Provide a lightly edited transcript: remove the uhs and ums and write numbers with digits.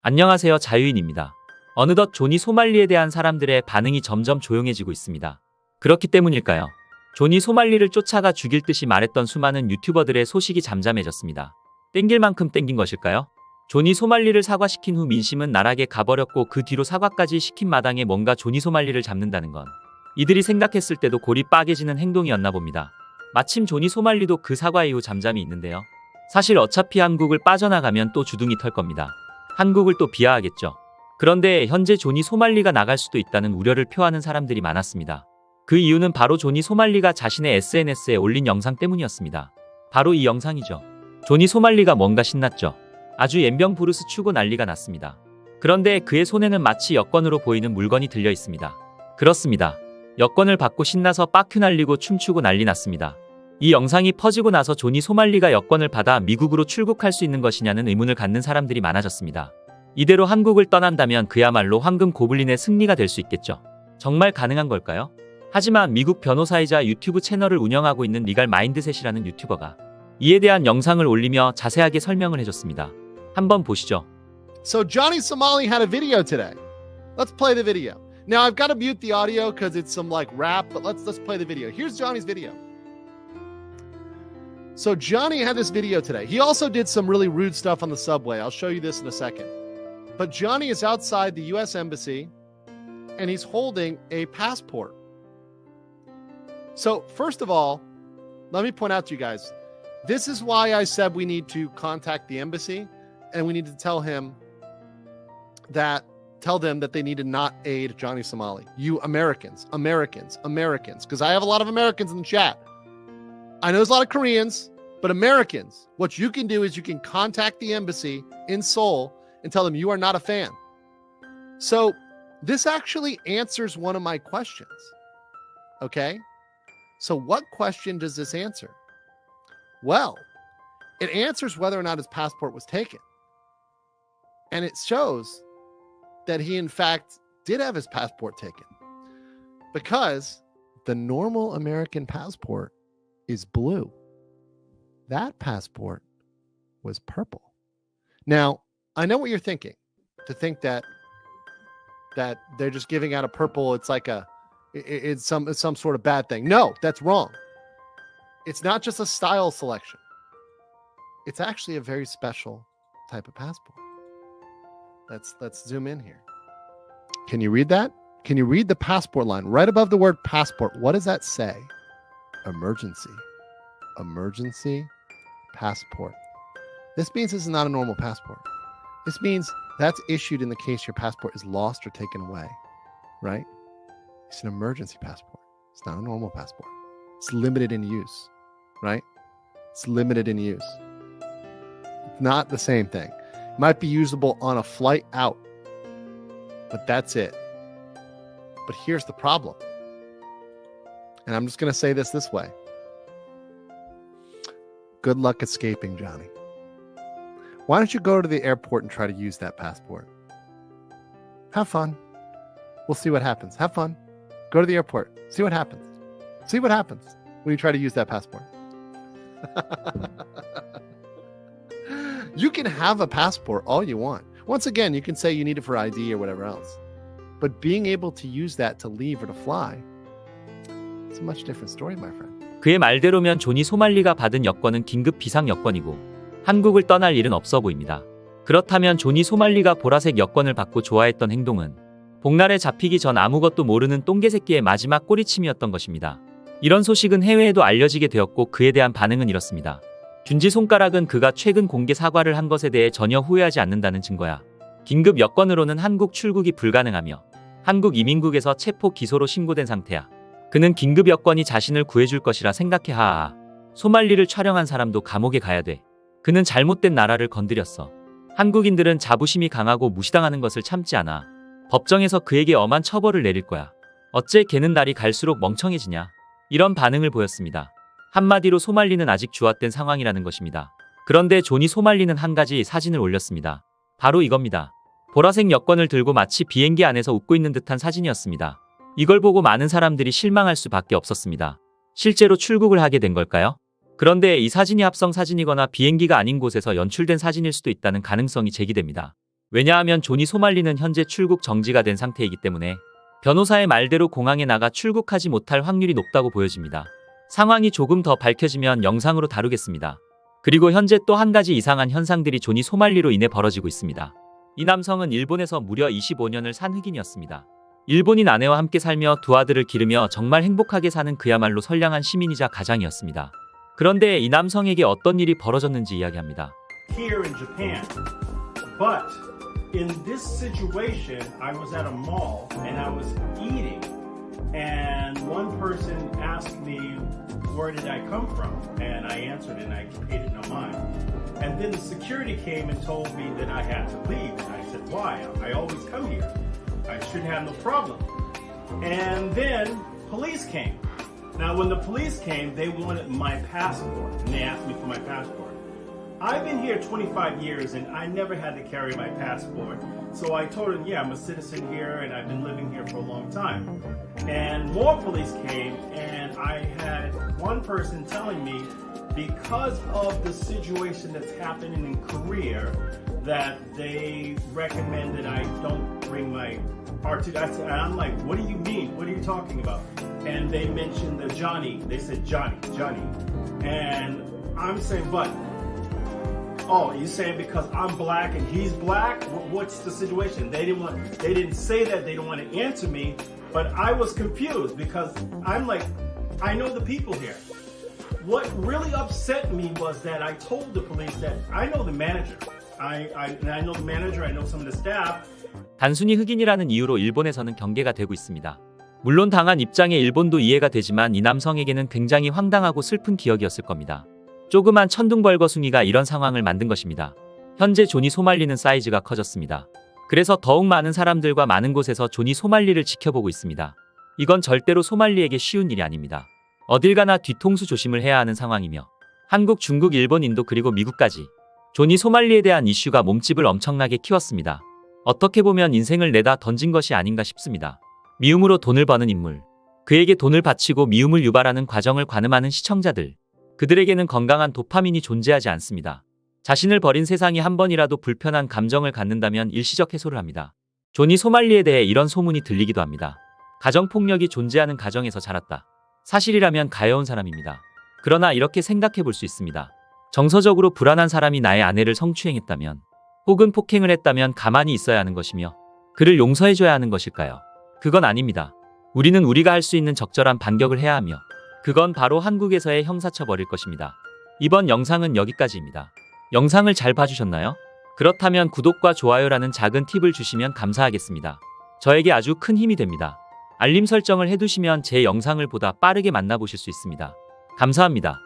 안녕하세요, 자유인입니다. 어느덧 조니 소말리에 대한 사람들의 반응이 점점 조용해지고 있습니다. 그렇기 때문일까요? 조니 소말리를 쫓아가 죽일 듯이 말했던 수많은 유튜버들의 소식이 잠잠해졌습니다. 땡길 만큼 땡긴 것일까요? 조니 소말리를 사과시킨 후 민심은 나락에 가버렸고 그 뒤로 사과까지 시킨 마당에 뭔가 조니 소말리를 잡는다는 건 이들이 생각했을 때도 골이 빠개지는 행동이었나 봅니다. 마침 조니 소말리도 그 사과 이후 잠잠히 있는데요. 사실 어차피 한국을 빠져나가면 또 주둥이 털 겁니다. 한국을 또 비하하겠죠. 그런데 현재 조니 소말리가 나갈 수도 있다는 우려를 표하는 사람들이 많았습니다. 그 이유는 바로 조니 소말리가 자신의 SNS에 올린 영상 때문이었습니다. 바로 이 영상이죠. 조니 소말리가 뭔가 신났죠. 아주 옌병 부르스 추고 난리가 났습니다. 그런데 그의 손에는 마치 여권으로 보이는 물건이 들려 있습니다. 그렇습니다. 여권을 받고 신나서 빠큐 날리고 춤추고 난리 났습니다. 이 영상이 퍼지고 나서 조니 소말리가 여권을 받아 미국으로 출국할 수 있는 것이냐는 의문을 갖는 사람들이 많아졌습니다. 이대로 한국을 떠난다면 그야말로 황금 고블린의 승리가 될 수 있겠죠. 정말 가능한 걸까요? 하지만 미국 변호사이자 유튜브 채널을 운영하고 있는 리갈 마인드셋이라는 유튜버가 이에 대한 영상을 올리며 자세하게 설명을 해줬습니다. 한번 보시죠. So Johnny Somali had a video today. Let's play the video. Now I've got to mute the audio because it's some like rap, but let's play the video. Here's Johnny's video. So Johnny had this video today. He also did some really rude stuff on the subway. I'll show you this in a second. But Johnny is outside the US Embassy and he's holding a passport. So first of all, let me point out to you guys, this is why I said we need to contact the embassy and we need to tell them that they need to not aid Johnny Somali. You Americans, because I have a lot of Americans in the chat. I know there's a lot of Koreans, but Americans, what you can do is you can contact the embassy in Seoul and tell them you are not a fan. So this actually answers one of my questions. Okay? So what question does this answer? Well, it answers whether or not his passport was taken. And it shows that he, in fact, did have his passport taken. Because the normal American passport is blue. That passport was purple. Now, I know what you're thinking. To think that they're just giving out a purple, it's like it's some sort of bad thing. No, that's wrong. It's not just a style selection. It's actually a very special type of passport. Let's zoom in here. Can you read that? Can you read the passport line right above the word passport? What does that say? Emergency passport. This means this is not a normal passport. This means that's issued in the case your passport is lost or taken away, right? It's an emergency passport. It's not a normal passport. It's limited in use, right? It's limited in use. It's not the same thing. It might be usable on a flight out, but that's it. But here's the problem. And I'm just going to say this way. Good luck escaping, Johnny. Why don't you go to the airport and try to use that passport? Have fun. We'll see what happens. Have fun. Go to the airport. See what happens. See what happens when you try to use that passport. You can have a passport all you want. Once again, you can say you need it for ID or whatever else. But being able to use that to leave or to fly, it's a much different story, my friend. 그의 말대로면 조니 소말리가 받은 여권은 긴급 비상 여권이고 한국을 떠날 일은 없어 보입니다. 그렇다면 조니 소말리가 보라색 여권을 받고 좋아했던 행동은 복날에 잡히기 전 아무것도 모르는 똥개새끼의 마지막 꼬리침이었던 것입니다. 이런 소식은 해외에도 알려지게 되었고 그에 대한 반응은 이렇습니다. 준지 손가락은 그가 최근 공개 사과를 한 것에 대해 전혀 후회하지 않는다는 증거야. 긴급 여권으로는 한국 출국이 불가능하며 한국 이민국에서 체포 기소로 신고된 상태야. 그는 긴급 여권이 자신을 구해줄 것이라 생각해. 하하. 소말리를 촬영한 사람도 감옥에 가야 돼. 그는 잘못된 나라를 건드렸어. 한국인들은 자부심이 강하고 무시당하는 것을 참지 않아. 법정에서 그에게 엄한 처벌을 내릴 거야. 어째 걔는 날이 갈수록 멍청해지냐. 이런 반응을 보였습니다. 한마디로 소말리는 아직 주화된 상황이라는 것입니다. 그런데 조니 소말리는 한 가지 사진을 올렸습니다. 바로 이겁니다. 보라색 여권을 들고 마치 비행기 안에서 웃고 있는 듯한 사진이었습니다. 이걸 보고 많은 사람들이 실망할 수밖에 없었습니다. 실제로 출국을 하게 된 걸까요? 그런데 이 사진이 합성 사진이거나 비행기가 아닌 곳에서 연출된 사진일 수도 있다는 가능성이 제기됩니다. 왜냐하면 조니 소말리는 현재 출국 정지가 된 상태이기 때문에 변호사의 말대로 공항에 나가 출국하지 못할 확률이 높다고 보여집니다. 상황이 조금 더 밝혀지면 영상으로 다루겠습니다. 그리고 현재 또 한 가지 이상한 현상들이 조니 소말리로 인해 벌어지고 있습니다. 이 남성은 일본에서 무려 25년을 산 흑인이었습니다. 일본인 아내와 함께 살며 두 아들을 기르며 정말 행복하게 사는 그야말로 선량한 시민이자 가장이었습니다. 그런데 이 남성에게 어떤 일이 벌어졌는지 이야기합니다. Here in Japan. But in this situation, I was at a mall and I was eating, and one person asked me, where did I come from? And I answered and I paid it no mind. And then the security came and told me that I had to leave. And I said, why? I always come here. I should have no problem. And then police came. Now, when the police came, they wanted my passport, and they asked me for my passport. I've been here 25 years, and I never had to carry my passport. So I told them, yeah, I'm a citizen here, and I've been living here for a long time. And more police came, and I had one person telling me, because of the situation that's happening in Korea, that they recommend that I don't bring my R2. I'm like, what do you mean? What are you talking about? And they mentioned the Johnny. They said Johnny. And I'm saying, but, oh, you're saying because I'm black and he's black? What's the situation? They didn't say that. They don't want to answer me, but I was confused because I'm like, I know the people here. What really upset me was that I told the police that I know the manager. I know the manager, I know some of the staff. 단순히 흑인이라는 이유로 일본에서는 경계가 되고 있습니다. 물론 당한 입장에 일본도 이해가 되지만 이 남성에게는 굉장히 황당하고 슬픈 기억이었을 겁니다. 조그만 천둥벌거숭이가 이런 상황을 만든 것입니다. 현재 조니 소말리는 사이즈가 커졌습니다. 그래서 더욱 많은 사람들과 많은 곳에서 조니 소말리를 지켜보고 있습니다. 이건 절대로 소말리에게 쉬운 일이 아닙니다. 어딜 가나 뒤통수 조심을 해야 하는 상황이며 한국, 중국, 일본, 인도 그리고 미국까지 조니 소말리에 대한 이슈가 몸집을 엄청나게 키웠습니다. 어떻게 보면 인생을 내다 던진 것이 아닌가 싶습니다. 미움으로 돈을 버는 인물, 그에게 돈을 바치고 미움을 유발하는 과정을 관음하는 시청자들, 그들에게는 건강한 도파민이 존재하지 않습니다. 자신을 버린 세상이 한 번이라도 불편한 감정을 갖는다면 일시적 해소를 합니다. 조니 소말리에 대해 이런 소문이 들리기도 합니다. 가정폭력이 존재하는 가정에서 자랐다. 사실이라면 가여운 사람입니다. 그러나 이렇게 생각해 볼 수 있습니다. 정서적으로 불안한 사람이 나의 아내를 성추행했다면 혹은 폭행을 했다면 가만히 있어야 하는 것이며 그를 용서해줘야 하는 것일까요? 그건 아닙니다. 우리는 우리가 할 수 있는 적절한 반격을 해야 하며 그건 바로 한국에서의 형사처벌일 것입니다. 이번 영상은 여기까지입니다. 영상을 잘 봐주셨나요? 그렇다면 구독과 좋아요라는 작은 팁을 주시면 감사하겠습니다. 저에게 아주 큰 힘이 됩니다. 알림 설정을 해두시면 제 영상을 보다 빠르게 만나보실 수 있습니다. 감사합니다.